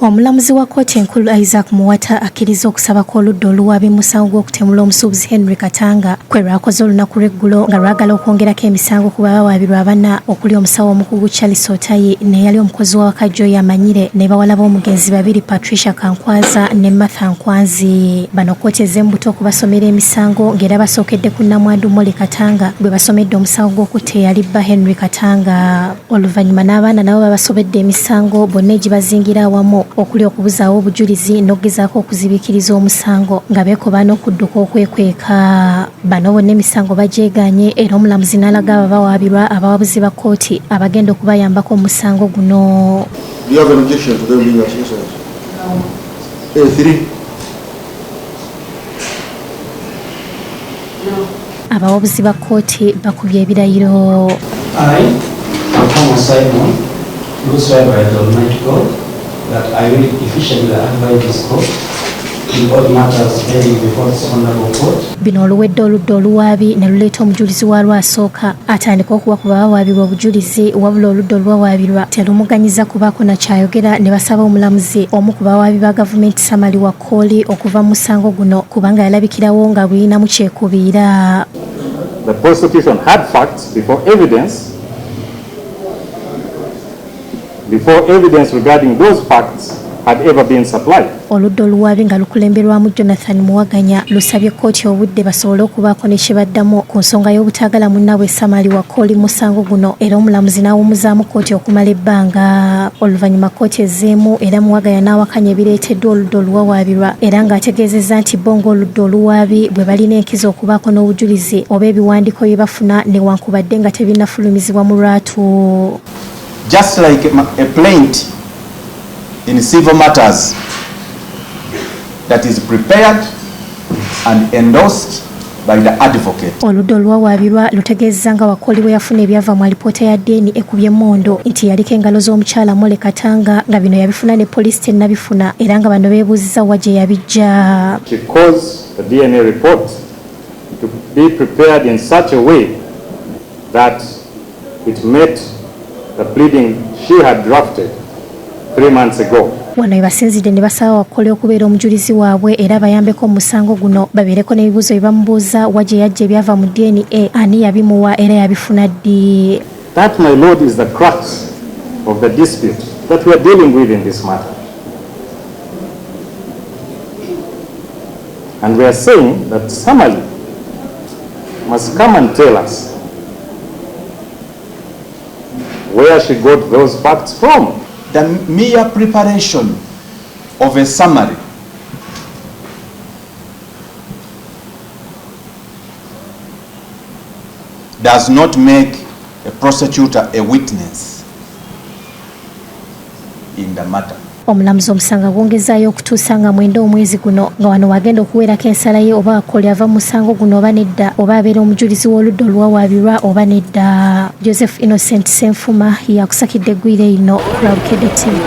Omulamuzi wa kkooti enkulu Isaac Muwata akkiriza okusaba kw'oludda oluwaabi mu musango gw'okutemula omusuubuzi Henry Katanga kwe lwakoze olunaku lw'eggulo nga lwagala okwongerako emisango ku bawawaabirwa abana okuli omusawo omukugu Charles Otayi n'eyali omukozi wa Wakajjo Amanyire ne bawala b'omugenzi babiri Patricia Kankwaza ne Martha Nkwanzi. Bano kkooti ez'embuto okubasomera emisango ng'era basookedde ku nnamwandu Molly Katanga gwe basomedde omusango gw'okutta eyali bba Henry Katanga. Oluvannyuma n'abaana nabo babasobedde emisango bonna egibazingira awamu okuli okubuzaawo obujulizi n'okgezaako okuzibiikiriza omusango nga beekoba n'okudduka okwekweka. Bano bonna emisango bagyegaanye era omulamuzi n'alaga abawaabirwa abawabuzi ba kkooti abagenda okubayambako omusango guno. Abawabuzi ba kkooti bakubye ebirayiro. That I will efficiently advise this court in all matters pending before this honorable court. Bino oluwedde oludda oluwaabi ne luleeta omujulizi waalwo asooka atandika okuba ku bawawaabirwa obujulizi wabula oludda olwawaabirwa telumuganyiza kubaako na kyayogera ne basaba omulamuzi omu ku bawaabi ba gavumenti Samali Wakoli okuva mu musango guno kubanga yalabikirawo nga luyinamu kyekubiira. The prosecution had facts before evidence regarding those facts had ever been supplied. Oludda oluwaabi nga lukulemberwamu Jonathan Muwaganya lusabye kkooti obudde basobole okubaako ne kyebaddamu ku nsonga y'obutaagala munnaabwe Samali Wakoli mu musango guno era omulamuzi n'awummuzaamu kkooti okumala ebbanga. Oluvannyuma kkooti ezzeemu era Muwaganya n'awakanya ebireeteddwa oludda oluwawaabirwa era ng'ategeezezza nti bo ng'oludda oluwaabi bwe balina enkizo okubaako n'obujulizi oba ebiwandiiko bye bafuna newankubadde nga tebinnafulumizibwa mu lwatu. Just like a plaint in civil matters that is prepared and endorsed by the advocate. Oludda olwawaabirwa lutegeezza nga Wakoli bwe yafuna ebyava mu alipoota ya ddeeni ekubye emmondo nti yaliko engalo z'omukyala Molly Katanga nga bino yabifuna ne poliisi tennabifuna era nga bano beebuuziza wa gye yabijja. Because the DNA report to be prepared in such a way that it met the pleading she had drafted 3 months ago. Wano basinzidde ne basaba Wakoli okubeera omujulizi waabwe era bayambeko mu musango guno babeereko n'ebibuuzo bye bamubuuza wa gye yajja ebyava mu DNA ani yabimuwa era yabifuna ddi. That, my lord, is the crux of the dispute that we are dealing with in this matter. And we are saying that somebody must come and tell us where she got those facts from. The mere preparation of a summary does not make a prosecutor a witness in the matter. Omulamuzi omusanga gwongezaayo okutuusa nga 9 omwezi guno nga wano wagenda okuweerako ensala ye oba Wakoli ava mu musango guno oba nedda oba abeera omujulizi w'oludda oluwawaabirwa oba nedda. Joseph Innocent Senfuma yakusakidde eggwire lino ku Lwabukedde TV.